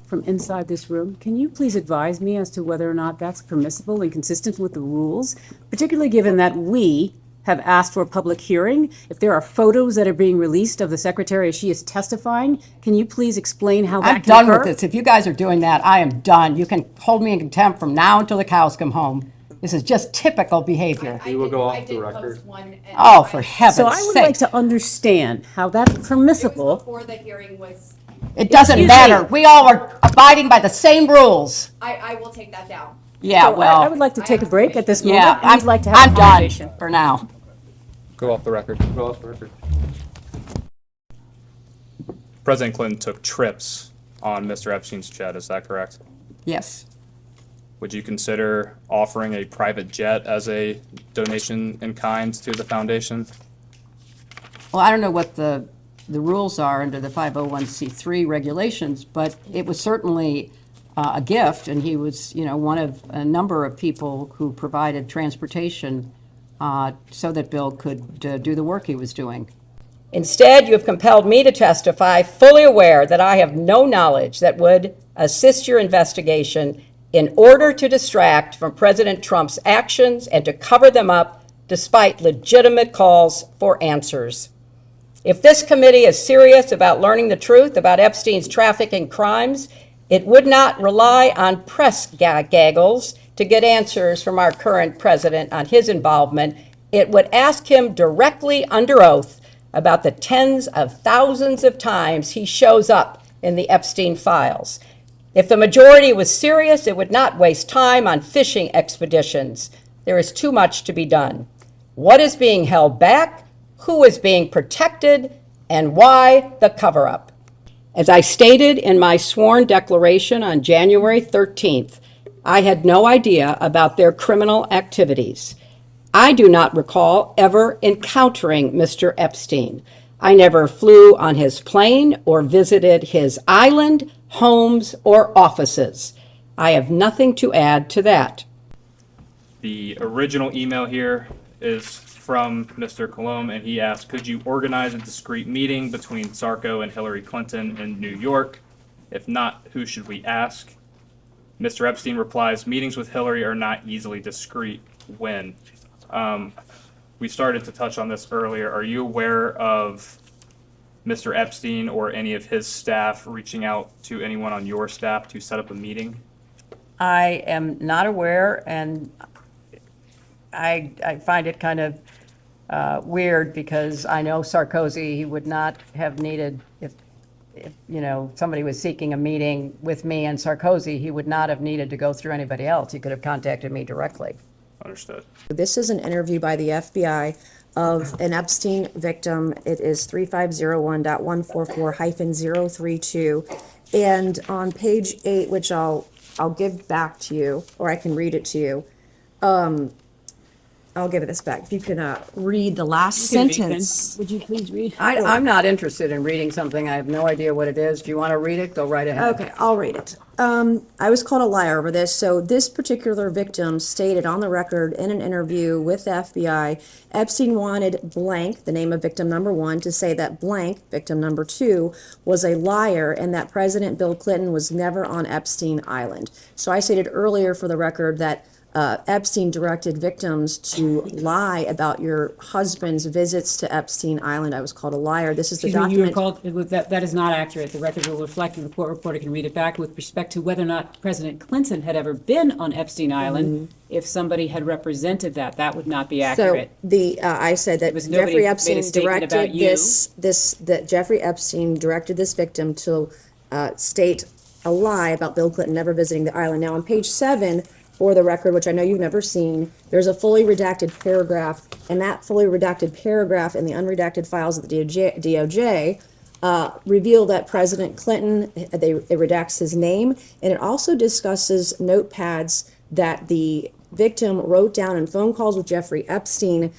from inside this room. Can you please advise me as to whether or not that's permissible and consistent with the rules, particularly given that we have asked for a public hearing? If there are photos that are being released of the secretary as she is testifying, can you please explain how that I'm can done occur? with this. If you guys are doing that, I am done. You can hold me in contempt from now until the cows come home. This is just typical behavior. We will go off the record. Oh, for heaven's So I would like sake. to understand how that's permissible. Before the hearing was, It doesn't Excuse matter. me. We all are abiding by the same rules. I will take that down. Yeah, So well, I would like to take a break at this moment. yeah, and we'd like to have I'm a done conversation. for now. Go off the record. Go off the record. President Clinton took trips on Mr. Epstein's jet, is that correct? Yes. Would you consider offering a private jet as a donation in kind to the foundation? Well, I don't know what the rules are under the 501c3 regulations, but it was certainly a gift, and he was, one of a number of people who provided transportation so that Bill could do the work he was doing. Instead, you have compelled me to testify, fully aware that I have no knowledge that would assist your investigation in order to distract from President Trump's actions and to cover them up despite legitimate calls for answers. If this committee is serious about learning the truth about Epstein's trafficking crimes, it would not rely on press gaggles to get answers from our current president on his involvement. It would ask him directly under oath about the tens of thousands of times he shows up in the Epstein files. If the majority was serious, it would not waste time on fishing expeditions. There is too much to be done. What is being held back? Who is being protected? And why the cover-up? As I stated in my sworn declaration on January 13th, I had no idea about their criminal activities. I do not recall ever encountering Mr. Epstein. I never flew on his plane or visited his island, homes, or offices. I have nothing to add to that. The original email here is from Mr. Colomb, and he asked, could you organize a discreet meeting between Sarko and Hillary Clinton in New York? If not, who should we ask? Mr. Epstein replies, meetings with Hillary are not easily discreet. When? We started to touch on this earlier. Are you aware of Mr. Epstein or any of his staff reaching out to anyone on your staff to set up a meeting? I am not aware, and I find it kind of weird because I know Sarkozy, he would not have needed, if somebody was seeking a meeting with me and Sarkozy, he would not have needed to go through anybody else. He could have contacted me directly. Understood. This is an interview by the FBI of an Epstein victim. It is 3501.144-032. And on page 8, which I'll give back to you, or I can read it to you. I'll give this back. If you can read the last sentence. Would you please read? I'm not interested in reading something. I have no idea what it is. If you want to read it, go right ahead. Okay, I'll read it. I was called a liar over this. So this particular victim stated on the record in an interview with the FBI, Epstein wanted blank, the name of victim number 1, to say that blank, victim number 2, was a liar and that President Bill Clinton was never on Epstein Island. So I stated earlier for the record that Epstein directed victims to lie about your husband's visits to Epstein Island. I was called a liar. This is the Excuse me, you were document. called, that is not accurate. The record will reflect, and the court reporter can read it back with respect to whether or not President Clinton had ever been on Epstein Island. If somebody had represented that would not be accurate. So I said that was nobody Jeffrey made a Epstein statement about directed you. that Jeffrey Epstein directed this victim to state a lie about Bill Clinton never visiting the island. Now on page 7, for the record, which I know you've never seen, there's a fully redacted paragraph, and that fully redacted paragraph in the unredacted files of the DOJ reveal that President Clinton, it redacts his name, and it also discusses notepads that the victim wrote down in phone calls with Jeffrey Epstein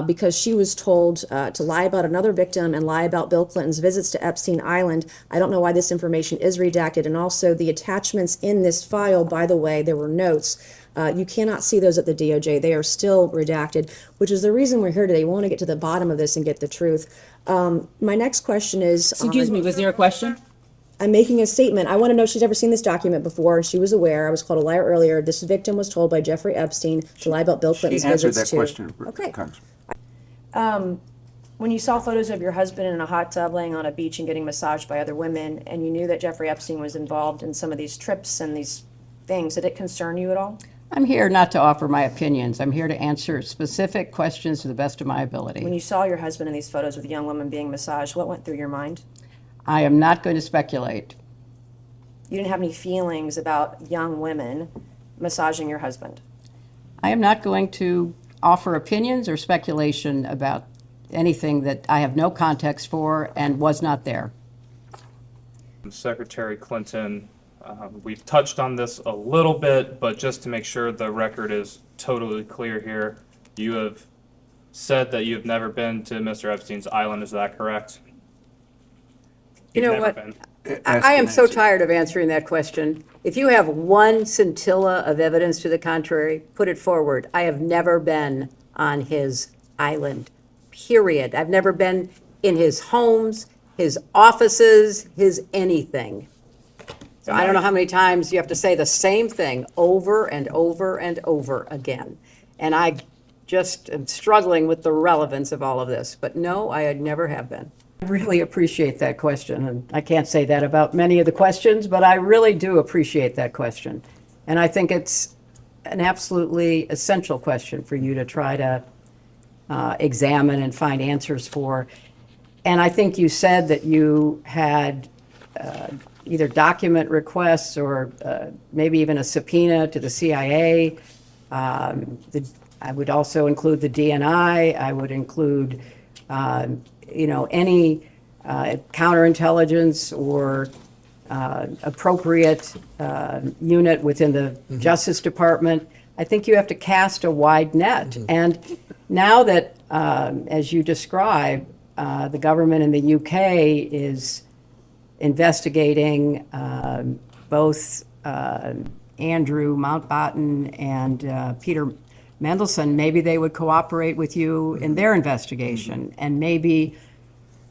because she was told to lie about another victim and lie about Bill Clinton's visits to Epstein Island. I don't know why this information is redacted. And also the attachments in this file, by the way, there were notes. You cannot see those at the DOJ. They are still redacted, which is the reason we're here today. We want to get to the bottom of this and get the truth. My next question is... Excuse me, was there a question? I'm making a statement. I want to know if she's ever seen this document before. She was aware. I was called a liar earlier. This victim was told by Jeffrey Epstein to lie about Bill Clinton's She answered visits that question, Okay. Congressman. When you saw photos of your husband in a hot tub laying on a beach and getting massaged by other women, and you knew that Jeffrey Epstein was involved in some of these trips and these things, did it concern you at all? I'm here not to offer my opinions. I'm here to answer specific questions to the best of my ability. When you saw your husband in these photos with a young woman being massaged, what went through your mind? I am not going to speculate. You didn't have any feelings about young women massaging your husband. I am not going to offer opinions or speculation about anything that I have no context for and was not there. Secretary Clinton, we've touched on this a little bit, but just to make sure the record is totally clear here, you have said that you have never been to Mr. Epstein's island. Is that correct? You You've know never what? been. I am so tired of answering that question. If you have one scintilla of evidence to the contrary, put it forward. I have never been on his island, period. I've never been in his homes, his offices, his anything. So I don't know how many times you have to say the same thing over and over and over again. And I just am struggling with the relevance of all of this. But no, I never have been. I really appreciate that question, and I can't say that about many of the questions, but I really do appreciate that question. And I think it's an absolutely essential question for you to try to examine and find answers for. And I think you said that you had either document requests or maybe even a subpoena to the CIA. I would also include the DNI. I would include any counterintelligence or appropriate unit within the Justice Department. I think you have to cast a wide net. And now that, as you describe, the government in the UK is investigating both Andrew Mountbatten and Peter Mendelsohn, maybe they would cooperate with you in their investigation. And maybe,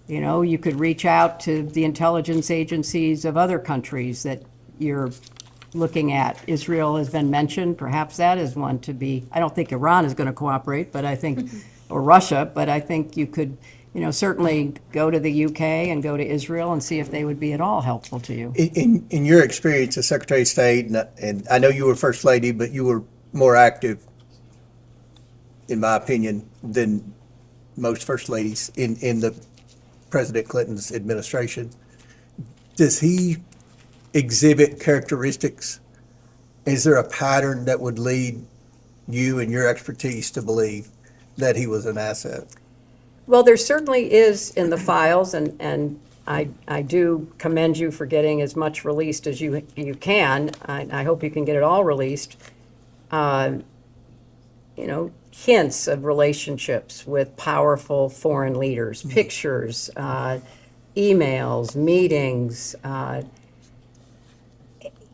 you could reach out to the intelligence agencies of other countries that you're looking at. Israel has been mentioned. Perhaps that is one to be. I don't think Iran is going to cooperate, but I think, or Russia, but I think you could, certainly go to the UK and go to Israel and see if they would be at all helpful to you. In your experience as Secretary of State, and I know you were First Lady, but you were more active, in my opinion, than most First Ladies in the President Clinton's administration. Does he exhibit characteristics? Is there a pattern that would lead you and your expertise to believe that he was an asset? Well, there certainly is in the files, and I do commend you for getting as much released as you can. I hope you can get it all released. Hints of relationships with powerful foreign leaders, pictures, emails, meetings.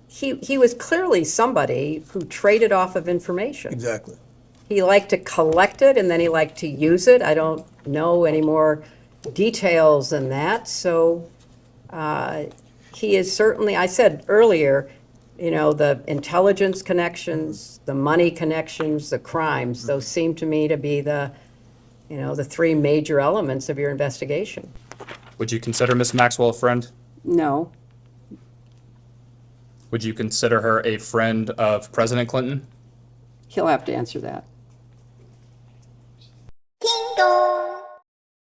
He was clearly somebody who traded off of information. Exactly. He liked to collect it, and then he liked to use it. I don't know any more details than that. So he is certainly, I said earlier, the intelligence connections, the money connections, the crimes, those seem to me to be the three major elements of your investigation. Would you consider Ms. Maxwell a friend? No. Would you consider her a friend of President Clinton? He'll have to answer that.